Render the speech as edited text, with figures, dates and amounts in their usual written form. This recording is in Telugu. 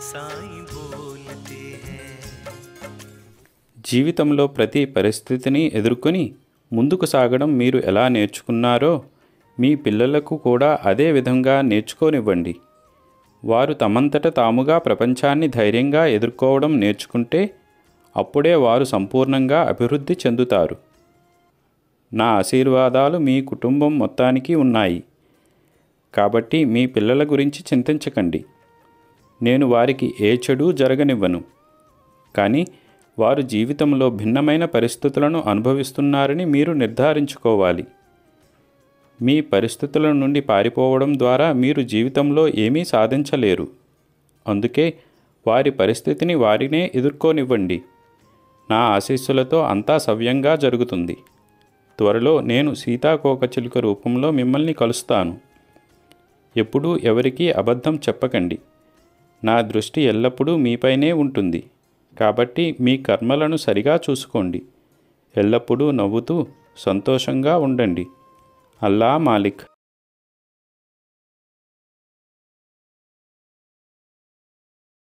साईं बोलते हैं। జీవితంలో ప్రతి పరిస్థితిని ఎదుర్కొని ముందుకు సాగడం మీరు ఎలా నేర్చుకున్నారో మీ పిల్లలకు కూడా అదే విధంగా నేర్చుకోనివ్వండి. వారు తమంతట తాముగా ప్రపంచాన్ని ధైర్యంగా ఎదుర్కోవడం నేర్చుకుంటే అప్పుడే వారు సంపూర్ణంగా అభివృద్ధి చెందుతారు. నా ఆశీర్వాదాలు మీ కుటుంబం మొత్తానికి ఉన్నాయి. కాబట్టి మీ పిల్లల గురించి చింతించకండి. నేను వారికి ఏ చెడు జరగనివ్వను. కానీ వారు జీవితంలో భిన్నమైన పరిస్థితులను అనుభవిస్తున్నారని మీరు నిర్ధారించుకోవాలి. మీ పరిస్థితుల నుండి పారిపోవడం ద్వారా మీరు జీవితంలో ఏమీ సాధించలేరు. అందుకే వారి పరిస్థితిని వారినే ఎదుర్కోనివ్వండి. నా ఆశీస్సులతో అంతా సవ్యంగా జరుగుతుంది. త్వరలో నేను సీతాకోకచిలుక రూపంలో మిమ్మల్ని కలుస్తాను. ఎప్పుడూ ఎవరికీ అబద్ధం చెప్పకండి. నా దృష్టి ఎల్లప్పుడూ మీపైనే ఉంటుంది. కాబట్టి మీ కర్మలను సరిగా చూసుకోండి. ఎల్లప్పుడూ నవ్వుతూ సంతోషంగా ఉండండి. అల్లా మాలిక్.